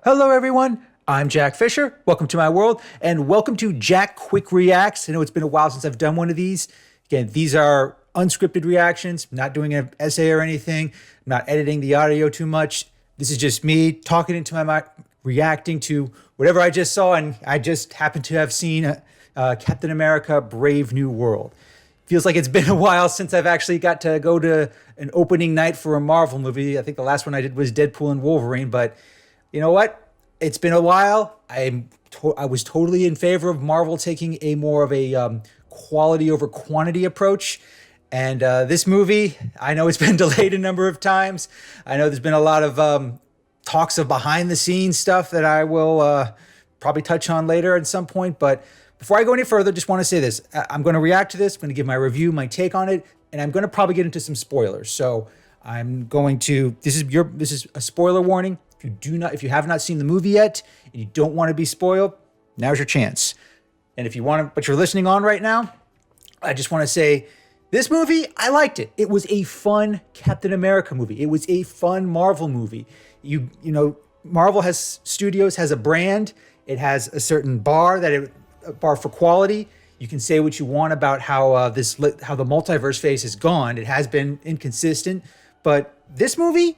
Hello, everyone. I'm Jack Fisher. Welcome to my world, and welcome to Jack Quick Reacts. I know it's been a while since I've done one of these. Again, these are unscripted reactions, not doing an essay or anything, not editing the audio too much. This is just me talking into my mic, reacting to whatever I just saw, and I just happened to have seen Captain America Brave New World. Feels like it's been a while since I've actually got to go to an opening night for a Marvel movie. I think the last one I did was Deadpool and Wolverine, but you know what? It's been a while. I was totally in favor of Marvel taking a more of a quality over quantity approach. And this movie, I know it's been delayed a number of times. I know there's been a lot of talks of behind the scenes stuff that I will probably touch on later at some point. But before I go any further, just want to say this. I'm going to react to this. I'm going to give my review, my take on it, and I'm going to probably get into some spoilers. So I'm going to, this is a spoiler warning. If you have not seen the movie yet and you don't want to be spoiled, now's your chance. And if you want to, but you're listening on right now, I just want to say this movie, I liked it. It was a fun Captain America movie. It was a fun Marvel movie. You know, Marvel Studios has a brand. It has a certain bar a bar for quality. You can say what you want about how the multiverse phase has gone. It has been inconsistent, but this movie,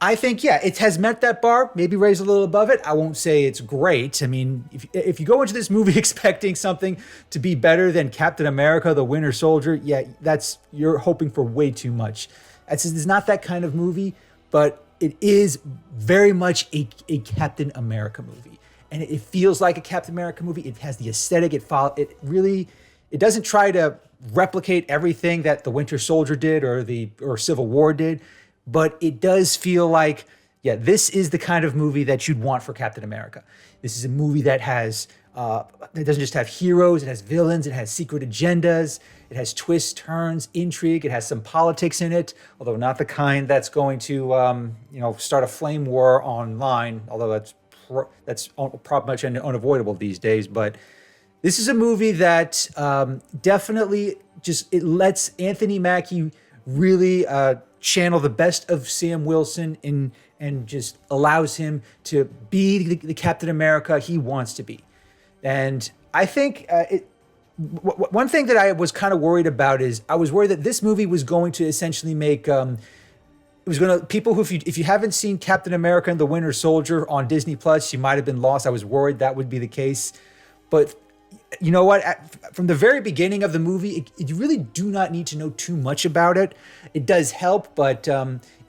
I think, yeah, it has met that bar, maybe raised a little above it. I won't say it's great. I mean, if you go into this movie expecting something to be better than Captain America, the Winter Soldier, yeah, you're hoping for way too much. It's not that kind of movie, but it is very much a Captain America movie. And it feels like a Captain America movie. It has the aesthetic. It doesn't try to replicate everything that the Winter Soldier did or Civil War did. But it does feel like, yeah, this is the kind of movie that you'd want for Captain America. This is a movie that that doesn't just have heroes, it has villains, it has secret agendas, it has twists, turns, intrigue, it has some politics in it, although not the kind that's going to, start a flame war online, although that's pretty much unavoidable these days. But this is a movie that definitely it lets Anthony Mackie really channel the best of Sam Wilson and just allows him to be the Captain America he wants to be. And I think one thing that I was kind of worried about is I was worried that this movie was going to essentially make people who, if you haven't seen Captain America and the Winter Soldier on Disney Plus, you might have been lost. I was worried that would be the case, but you know what? From the very beginning of the movie, you really do not need to know too much about it. It does help, but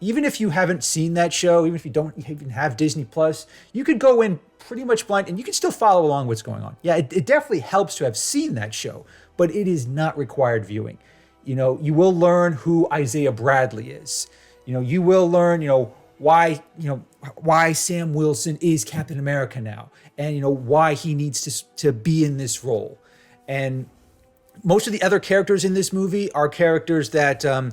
even if you haven't seen that show, even if you don't even have Disney Plus, you could go in pretty much blind and you can still follow along what's going on. Yeah, it definitely helps to have seen that show, but it is not required viewing. You know, you will learn who Isaiah Bradley is. You know, you will learn, why Sam Wilson is Captain America now, and why he needs to be in this role. And most of the other characters in this movie are characters that they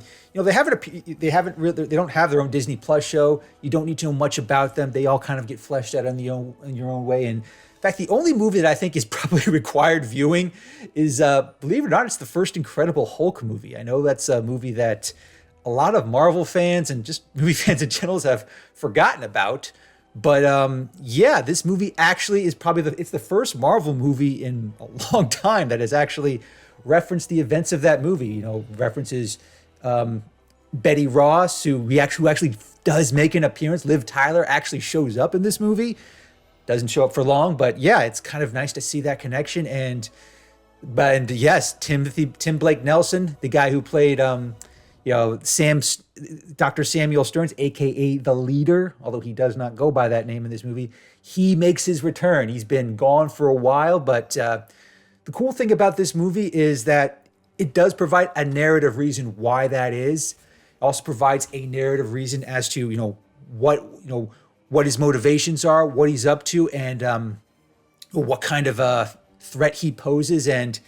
don't have their own Disney Plus show. You don't need to know much about them. They all kind of get fleshed out in your own way. And in fact, the only movie that I think is probably required viewing is, believe it or not, it's the first Incredible Hulk movie. I know that's a movie that a lot of Marvel fans and just movie fans in general have forgotten about. But yeah, this movie actually is probably it's the first Marvel movie in a long time that has actually referenced the events of that movie. References Betty Ross, who actually does make an appearance. Liv Tyler actually shows up in this movie. Doesn't show up for long, but yeah, it's kind of nice to see that connection. And yes, Tim Blake Nelson, the guy who played Dr. Samuel Stearns, aka the Leader, although he does not go by that name in this movie, he makes his return. He's been gone for a while, but the cool thing about this movie is that it does provide a narrative reason why that is. It also provides a narrative reason as to what his motivations are, what he's up to, and what kind of threat he poses. And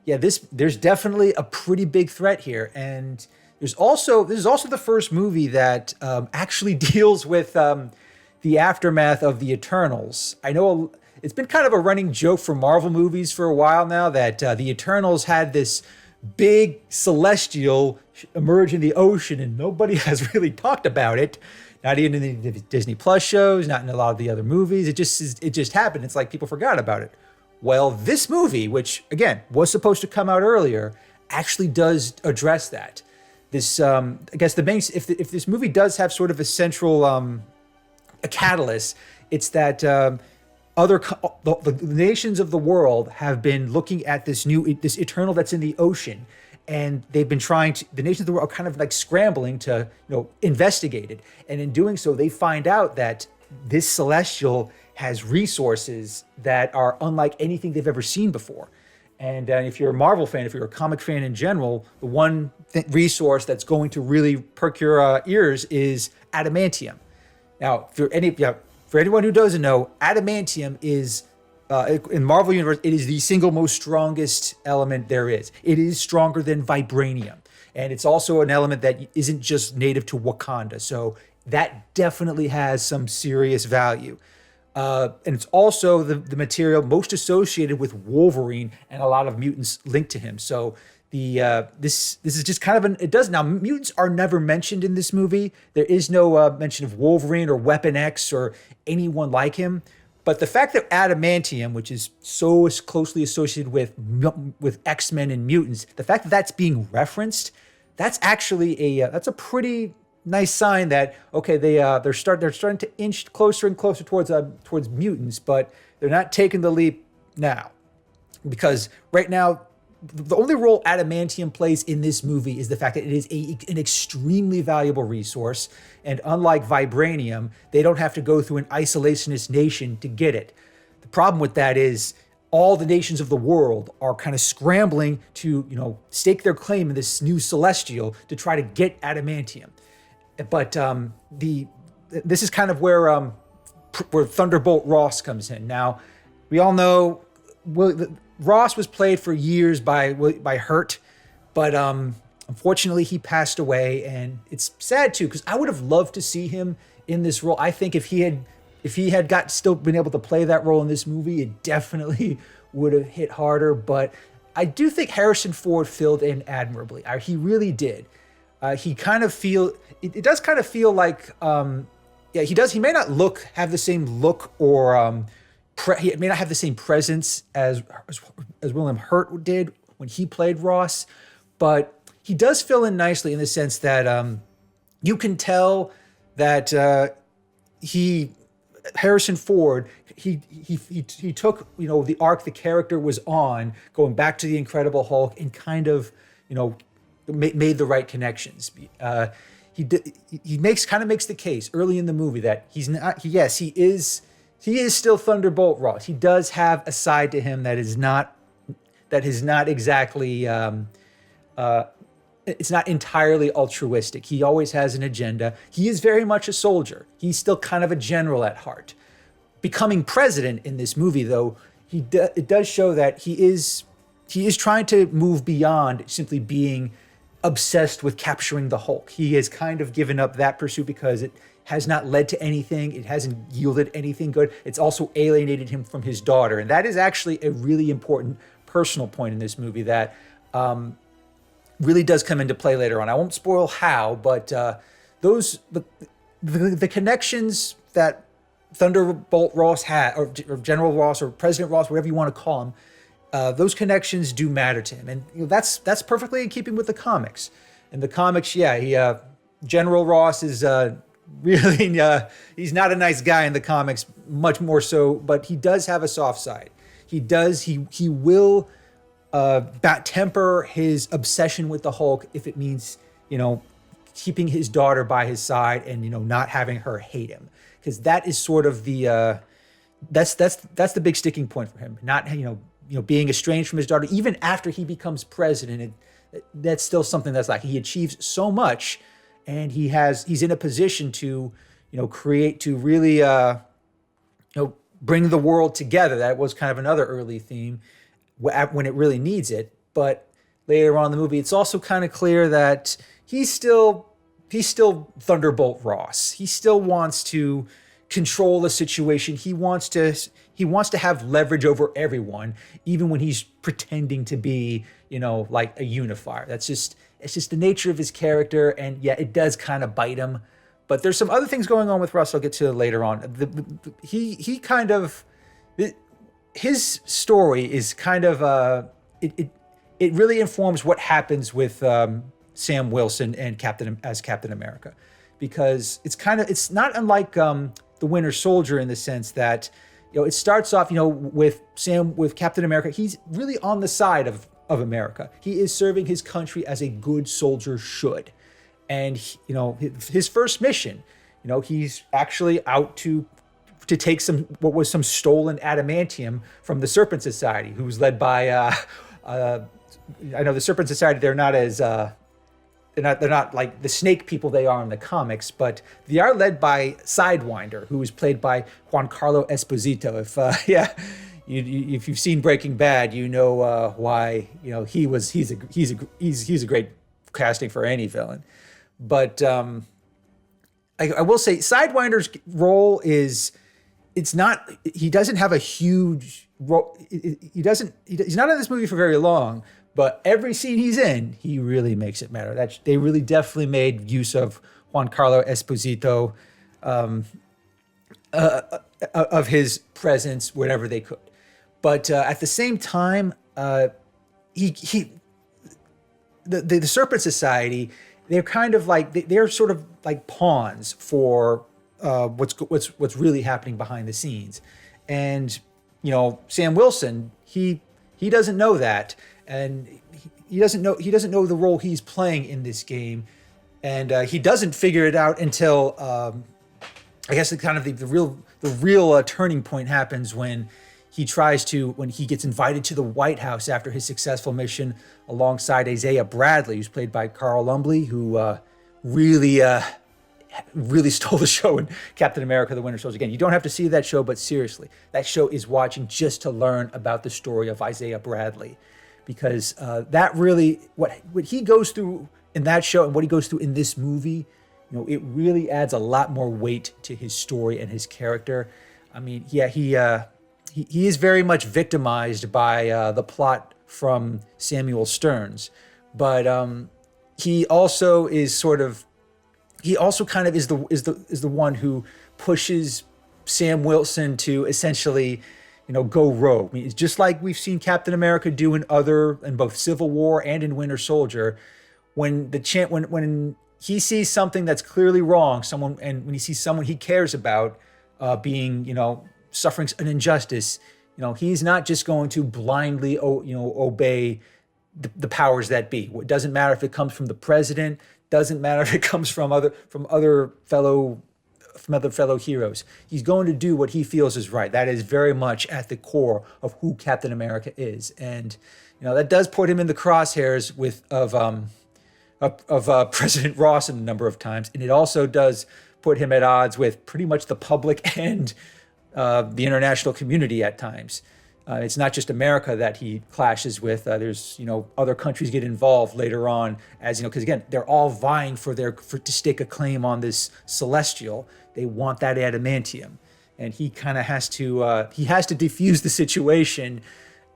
yeah, there's definitely a pretty big threat here. And this is also the first movie that actually deals with the aftermath of the Eternals. I know it's been kind of a running joke for Marvel movies for a while now that the Eternals had this big celestial emerge in the ocean, and nobody has really talked about it. Not even in the Disney Plus shows, not in a lot of the other movies. It just happened. It's like people forgot about it. Well, this movie, which again was supposed to come out earlier, actually does address that. This, I guess, the main if this movie does have sort of a central a catalyst, it's that the nations of the world have been looking at this eternal that's in the ocean, and they've been the nations of the world are kind of like scrambling to investigate it, and in doing so they find out that this celestial has resources that are unlike anything they've ever seen before. And if you're a Marvel fan, if you're a comic fan in general, the one resource that's going to really perk your ears is adamantium. Now, for anyone who doesn't know, adamantium is in Marvel Universe, it is the single most strongest element there is. It is stronger than vibranium, and it's also an element that isn't just native to Wakanda. So that definitely has some serious value. And it's also the material most associated with Wolverine and a lot of mutants linked to him. So this is just kind of now mutants are never mentioned in this movie. There is no mention of Wolverine or Weapon X or anyone like him. But the fact that adamantium, which is so closely associated with X-Men and mutants, the fact that that's being referenced, that's actually that's a pretty nice sign that okay, they're starting to inch closer and closer towards mutants, but they're not taking the leap now, because right now the only role adamantium plays in this movie is the fact that it is an extremely valuable resource, and unlike vibranium, they don't have to go through an isolationist nation to get it. The problem with that is all the nations of the world are kind of scrambling to stake their claim in this new celestial to try to get adamantium. But this is kind of where Thunderbolt Ross comes in. Now, we all know Ross was played for years by Hurt, but unfortunately he passed away, and it's sad too because I would have loved to see him in this role. I think if he had still been able to play that role in this movie, it definitely would have hit harder. But I do think Harrison Ford filled in admirably. He really did. He kind of it does kind of feel like he does. He may not have the same look or he may not have the same presence as William Hurt did when he played Ross, but he does fill in nicely in the sense that you can tell that Harrison Ford he took the arc the character was on, going back to the Incredible Hulk, and kind of made the right connections. He makes the case early in the movie that he's not. Yes, he is still Thunderbolt Ross. He does have a side to him that is not exactly. It's not entirely altruistic. He always has an agenda. He is very much a soldier. He's still kind of a general at heart. Becoming president in this movie, though, it does show that he is trying to move beyond simply being obsessed with capturing the Hulk. He has kind of given up that pursuit because it has not led to anything. It hasn't yielded anything good. It's also alienated him from his daughter. And that is actually a really important personal point in this movie that really does come into play later on. I won't spoil how, but the connections that Thunderbolt Ross had, or General Ross, or President Ross, whatever you want to call him, those connections do matter to him, and that's perfectly in keeping with the comics. In the comics, General Ross is really he's not a nice guy in the comics, much more so, but he does have a soft side. He will temper his obsession with the Hulk if it means keeping his daughter by his side and not having her hate him, because that is sort of the that's the big sticking point for him. Not being estranged from his daughter, even after he becomes president, that's still something that's like he achieves so much, and he's in a position to create, to really bring the world together. That was kind of another early theme when it really needs it. But later on in the movie, it's also kind of clear that he's still Thunderbolt Ross. He still wants to control the situation. He wants to have leverage over everyone, even when he's pretending to be, like a unifier. That's just it's just the nature of his character, and yeah, it does kind of bite him. But there's some other things going on with Russ I'll get to later on. He kind of, his story is kind of it really informs what happens with Sam Wilson and Captain America, because it's not unlike the Winter Soldier in the sense that it starts off with Captain America. He's really on the side of America. He is serving his country as a good soldier should, and his first mission, he's actually out to take some stolen adamantium from the Serpent Society, who's led by I know the Serpent Society, they're not as they're not like the snake people they are in the comics, but they are led by Sidewinder, who is played by Giancarlo Esposito. If you've seen Breaking Bad, why he's a great casting for any villain. But I will say Sidewinder's role he doesn't have a huge role. He's not in this movie for very long, but every scene he's in, he really makes it matter. They really definitely made use of Giancarlo Esposito, of his presence whenever they could. But at the same time, the Serpent Society, they're kind of like they're sort of like pawns for what's really happening behind the scenes. And Sam Wilson, he doesn't know that, and he doesn't know the role he's playing in this game, and he doesn't figure it out until I guess the real turning point happens when he gets invited to the White House after his successful mission alongside Isaiah Bradley, who's played by Carl Lumbly, who really stole the show in Captain America: The Winter Soldier. Again, you don't have to see that show, but seriously, that show is watching just to learn about the story of Isaiah Bradley, because that really, what he goes through in that show and what he goes through in this movie, it really adds a lot more weight to his story and his character. I mean, yeah, he is very much victimized by the plot from Samuel Stearns, but he also kind of is the one who pushes Sam Wilson to essentially, go rogue. I mean, it's just like we've seen Captain America do in both Civil War and in Winter Soldier. When he sees something that's clearly wrong, when he sees someone he cares about being, suffering an injustice, he's not just going to blindly, obey the powers that be. It doesn't matter if it comes from the president. Doesn't matter if it comes from other fellow heroes. He's going to do what he feels is right. That is very much at the core of who Captain America is, and that does put him in the crosshairs of President Ross a number of times, and it also does put him at odds with pretty much the public and the international community at times. It's not just America that he clashes with. There's, other countries get involved later on, as because again, they're all vying to stake a claim on this celestial. They want that adamantium, and he kind of has to defuse the situation,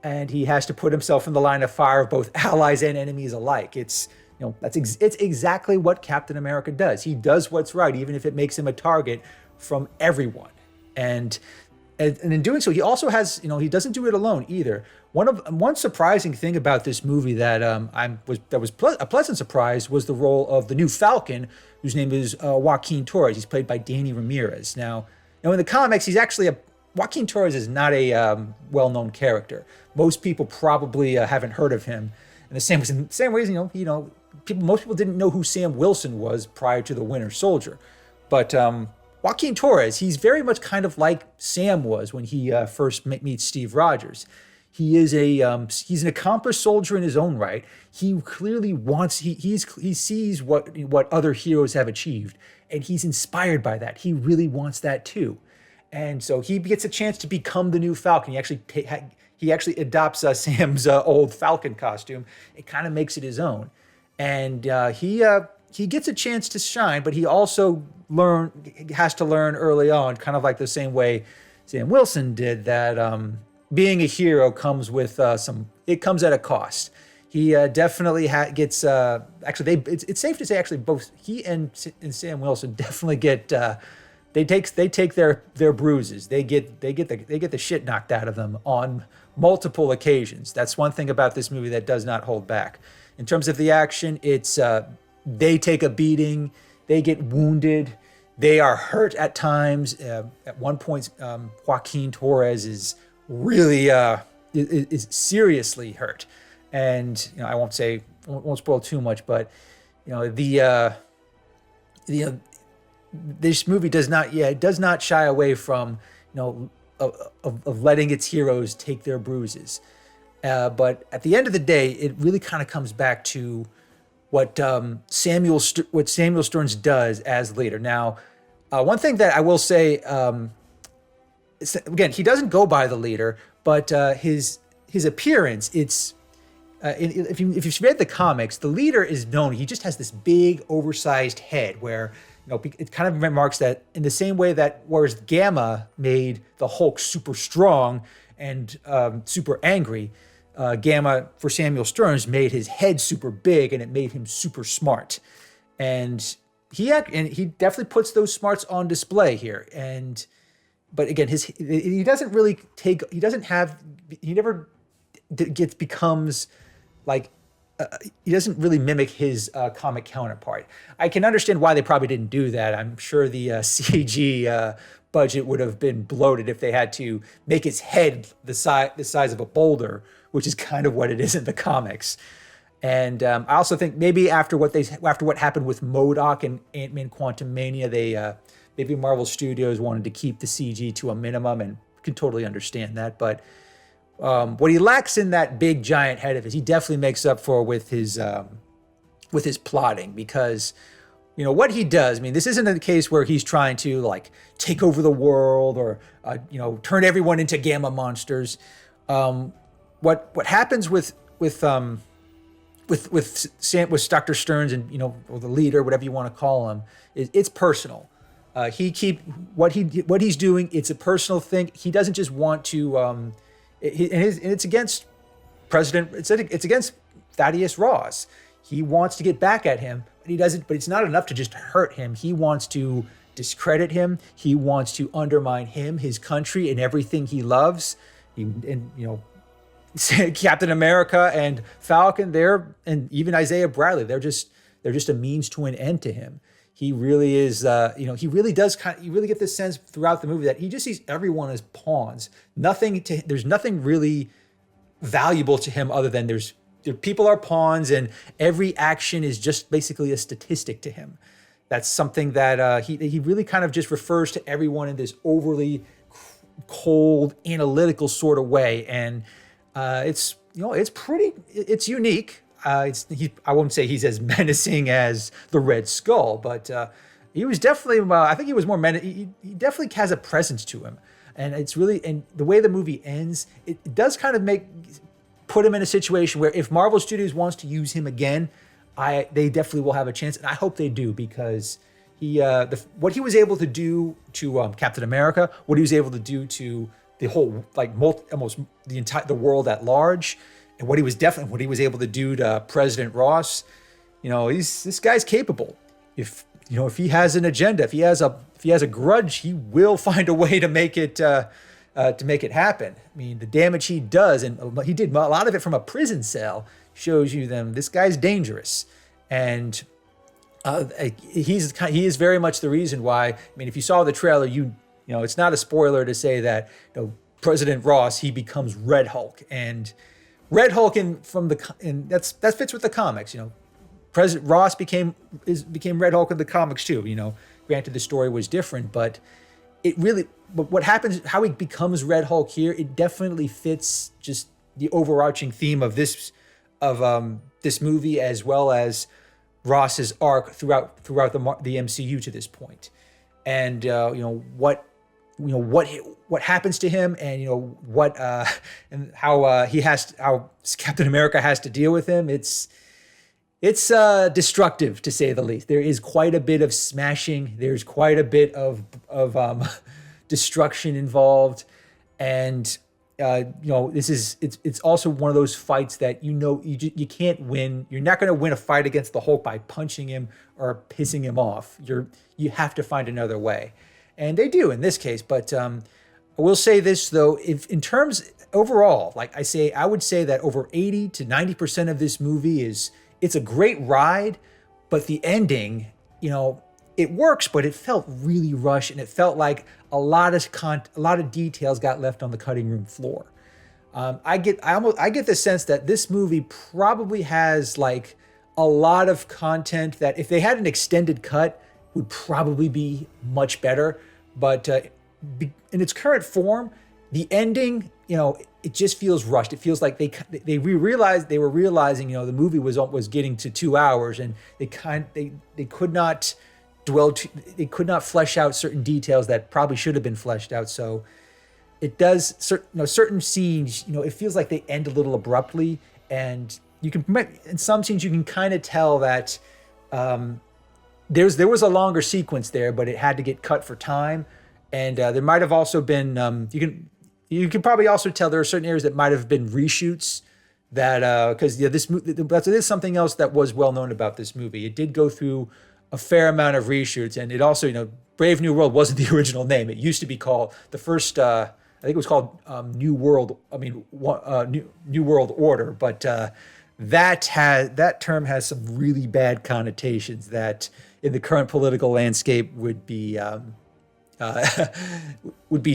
and he has to put himself in the line of fire of both allies and enemies alike. It's it's exactly what Captain America does. He does what's right, even if it makes him a target from everyone, and in doing so, he also has, he doesn't do it alone either. One surprising thing about this movie that was a pleasant surprise was the role of the new Falcon, whose name is Joaquin Torres. He's played by Danny Ramirez. Now in the comics, Joaquin Torres is not a well-known character. Most people probably haven't heard of him. And the same reason, most people didn't know who Sam Wilson was prior to the Winter Soldier, but Joaquin Torres, he's very much kind of like Sam was when he first meets Steve Rogers. He is he's an accomplished soldier in his own right. He clearly he sees what other heroes have achieved, and he's inspired by that. He really wants that too, and so he gets a chance to become the new Falcon. He actually adopts Sam's old Falcon costume. It kind of makes it his own, and he gets a chance to shine, but he also has to learn early on, kind of like the same way Sam Wilson did, that being a hero comes with it comes at a cost. He definitely gets. Actually, it's safe to say actually both he and Sam Wilson definitely get. They take their bruises. They get the shit knocked out of them on multiple occasions. That's one thing about this movie that does not hold back. In terms of the action, it's they take a beating, they get wounded, they are hurt at times. At one point, Joaquin Torres is really is seriously hurt, and I won't spoil too much, but the this movie does not shy away from of letting its heroes take their bruises. But at the end of the day, it really kind of comes back to what Samuel Stearns does as leader. Now, one thing that I will say, is that, again, he doesn't go by the leader, but his appearance, it's if you've read the comics, the leader is known. He just has this big, oversized head where it kind of remarks that in the same way that whereas Gamma made the Hulk super strong and super angry, Gamma for Samuel Stearns made his head super big and it made him super smart. And he definitely puts those smarts on display here. But again, he never becomes like. He doesn't really mimic his comic counterpart. I can understand why they probably didn't do that. I'm sure the CG budget would have been bloated if they had to make his head the size of a boulder, which is kind of what it is in the comics. And I also think maybe after what happened with MODOK and Ant-Man Quantumania, maybe Marvel Studios wanted to keep the CG to a minimum, and can totally understand that. But what he lacks in that big giant head of his, he definitely makes up for with his plotting, because what he does. I mean, this isn't a case where he's trying to like take over the world or turn everyone into gamma monsters. What happens with Dr. Stearns and or the leader, whatever you want to call him, it's personal. What he's doing. It's a personal thing. He doesn't just want to. It's against President. It's against Thaddeus Ross. He wants to get back at him, but he doesn't. But it's not enough to just hurt him. He wants to discredit him. He wants to undermine him, his country, and everything he loves. Captain America and Falcon, and even Isaiah Bradley, they're just a means to an end to him. He really is, he really does you really get this sense throughout the movie that he just sees everyone as pawns. There's nothing really valuable to him other than people are pawns, and every action is just basically a statistic to him. That's something that he really kind of just refers to everyone in this overly cold, analytical sort of way. And it's unique. I won't say he's as menacing as the Red Skull, but he was definitely. I think he was more menacing. He definitely has a presence to him, and it's really. And the way the movie ends, it does kind of put him in a situation where if Marvel Studios wants to use him again, they definitely will have a chance, and I hope they do, because what he was able to do to Captain America, what he was able to do to the whole almost the world at large. And what he was able to do to President Ross, this guy's capable. If he has an agenda, if he has a grudge, he will find a way to make it happen. I mean, the damage he does, and he did a lot of it from a prison cell, shows you this guy's dangerous, and he is very much the reason why. I mean, if you saw the trailer, it's not a spoiler to say that President Ross, he becomes Red Hulk, and Red Hulk that fits with the comics. President Ross became Red Hulk in the comics too. Granted the story was different, but what happens, how he becomes Red Hulk here, it definitely fits just the overarching theme of this movie, as well as Ross's arc throughout the MCU to this point. And what happens to him, and and how Captain America has to deal with him. It's destructive, to say the least. There is quite a bit of smashing. There's quite a bit of destruction involved, and it's also one of those fights that you can't win. You're not going to win a fight against the Hulk by punching him or pissing him off. You have to find another way, and they do in this case. But I will say this though, if in terms overall, like I would say that over 80 to 90% of this movie it's a great ride, but the ending, it works, but it felt really rushed, and it felt like a lot of details got left on the cutting room floor. I get the sense that this movie probably has like a lot of content that if they had an extended cut would probably be much better. But in its current form, the ending, it just feels rushed. It feels like they were realizing, the movie was getting to 2 hours, and they could not they could not flesh out certain details that probably should have been fleshed out. So it does certain scenes, it feels like they end a little abruptly, and you can, in some scenes you can kind of tell that there was a longer sequence there, but it had to get cut for time. And there might have also been you can probably also tell there are certain areas that might have been reshoots that because that is something else that was well known about this movie. It did go through a fair amount of reshoots, and it also, Brave New World wasn't the original name. It used to be called the first, I think it was called New World. New World Order, but that term has some really bad connotations that in the current political landscape would be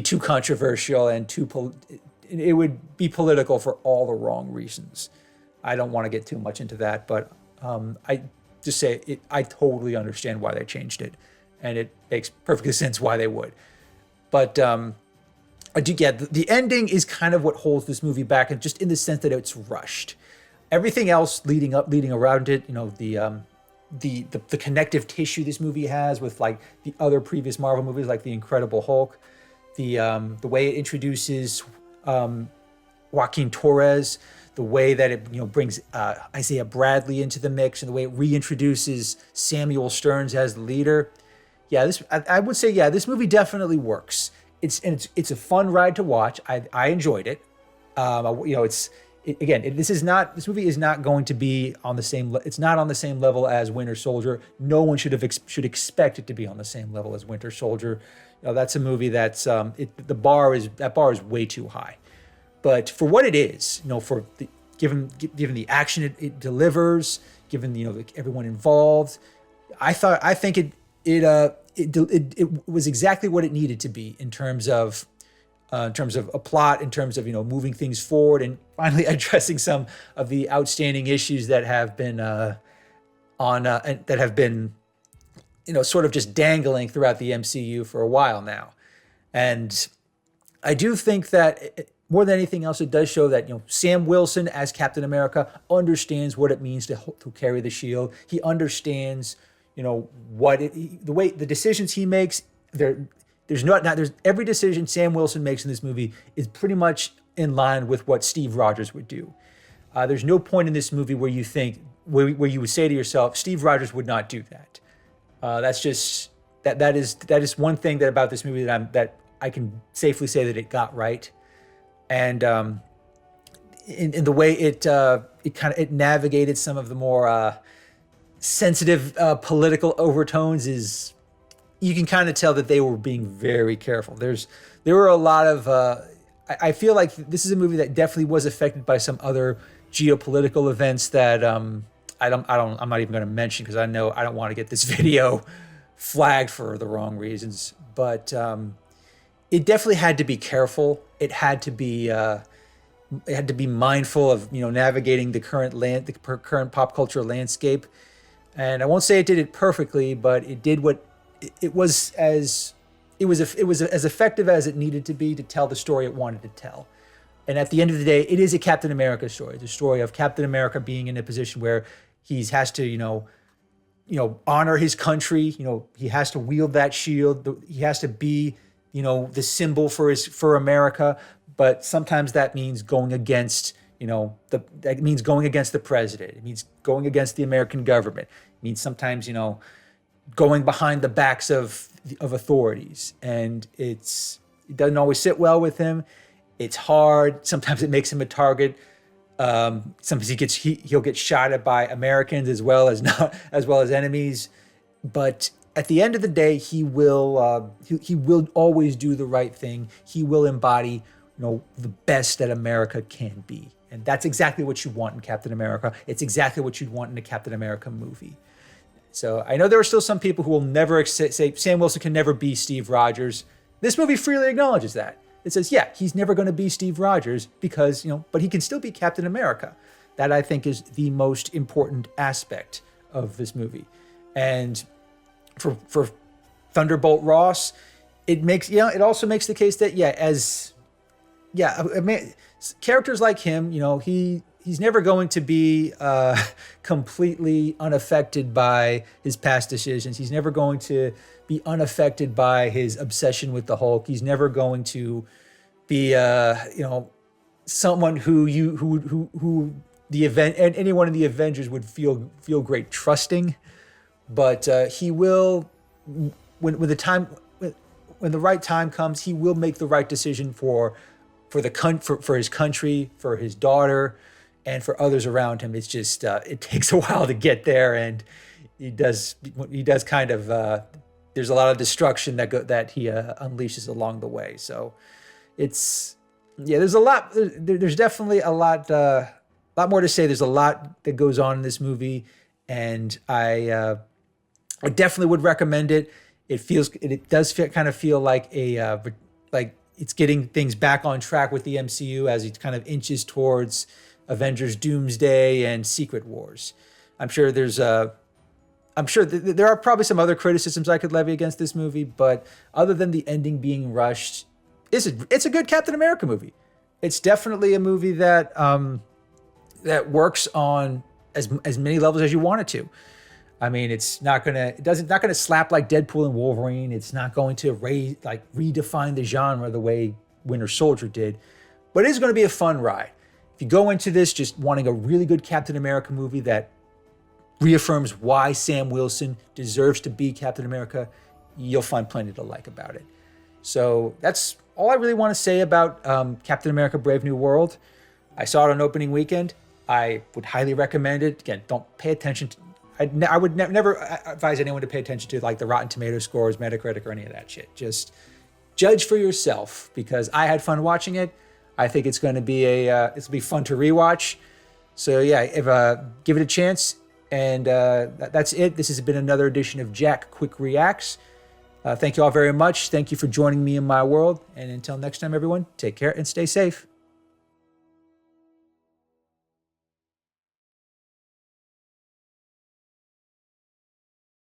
too controversial and it would be political for all the wrong reasons. I don't want to get too much into that, but I just say it, I totally understand why they changed it, and it makes perfect sense why they would. But I do get the ending is kind of what holds this movie back, and just in the sense that it's rushed. Everything else leading around it, the connective tissue this movie has with like the other previous Marvel movies, like The Incredible Hulk, the way it introduces Joaquin Torres, the way that it brings Isaiah Bradley into the mix, and the way it reintroduces Samuel Stearns as the leader. Yeah, I would say this movie definitely works. It's a fun ride to watch. I enjoyed it. This movie is not going to be on the same. It's not on the same level as Winter Soldier. No one should expect it to be on the same level as Winter Soldier. That's a movie that's that bar is way too high. But for what it is, given the action it delivers, given everyone involved, I think it was exactly what it needed to be in terms of a plot, in terms of moving things forward, and finally addressing some of the outstanding issues that have been sort of just dangling throughout the MCU for a while now. And I do think that more than anything else, it does show that Sam Wilson as Captain America understands what it means to carry the shield. He understands the decisions he makes. There's every decision Sam Wilson makes in this movie is pretty much in line with what Steve Rogers would do. There's no point in this movie where where you would say to yourself, Steve Rogers would not do that. That's just that is one thing about this movie that I can safely say that it got right. And in the way it navigated some of the more sensitive political overtones, you can kind of tell that they were being very careful. There were a lot of I feel like this is a movie that definitely was affected by some other geopolitical events that I'm not even going to mention, because I know I don't want to get this video flagged for the wrong reasons. But it definitely had to be careful. It had to be mindful of navigating the current pop culture landscape. And I won't say it did it perfectly, but it did what it was as effective as it needed to be to tell the story it wanted to tell. And at the end of the day, it is a Captain America story. It's a story of Captain America being in a position where he has to honor his country. He has to wield that shield. He has to be the symbol for America. But sometimes that means going against the president. It means going against the American government. It means sometimes going behind the backs of authorities, and it doesn't always sit well with him. It's hard. Sometimes it makes him a target. Sometimes he'll get shot at by Americans as well as enemies. But at the end of the day, he will always do the right thing. He will embody, the best that America can be. And that's exactly what you want in Captain America. It's exactly what you'd want in a Captain America movie. So I know there are still some people who will never say Sam Wilson can never be Steve Rogers. This movie freely acknowledges that. It says, yeah, he's never going to be Steve Rogers because, but he can still be Captain America. That, I think, is the most important aspect of this movie. And for Thunderbolt Ross, it also makes the case that, characters like him, he's never going to be completely unaffected by his past decisions. He's never going to be unaffected by his obsession with the Hulk. He's never going to be, someone who anyone in the Avengers would feel great trusting. But he will, when the right time comes, he will make the right decision for his country, for his daughter, and for others around him. It's just it takes a while to get there, and he does kind of. There's a lot of destruction that he unleashes along the way. So there's a lot. There's definitely a lot more to say. There's a lot that goes on in this movie, and I definitely would recommend it. It does kind of feel like like it's getting things back on track with the MCU as it kind of inches towards Avengers Doomsday and Secret Wars. I'm sure there are probably some other criticisms I could levy against this movie, but other than the ending being rushed, it's a good Captain America movie. It's definitely a movie that works on as many levels as you want it to. I mean, it's not gonna slap like Deadpool and Wolverine. It's not going to redefine the genre the way Winter Soldier did, but it is going to be a fun ride. If you go into this just wanting a really good Captain America movie that reaffirms why Sam Wilson deserves to be Captain America, you'll find plenty to like about it. So that's all I really want to say about Captain America: Brave New World. I saw it on opening weekend. I would highly recommend it. Again, don't pay attention to. I would never advise anyone to pay attention to like the Rotten Tomato scores, Metacritic, or any of that shit. Just judge for yourself, because I had fun watching it. I think it's going to be it'll be fun to rewatch. So yeah, give it a chance. And that's it. This has been another edition of Jack Quick Reacts. Thank you all very much. Thank you for joining me in my world. And until next time, everyone, take care and stay safe.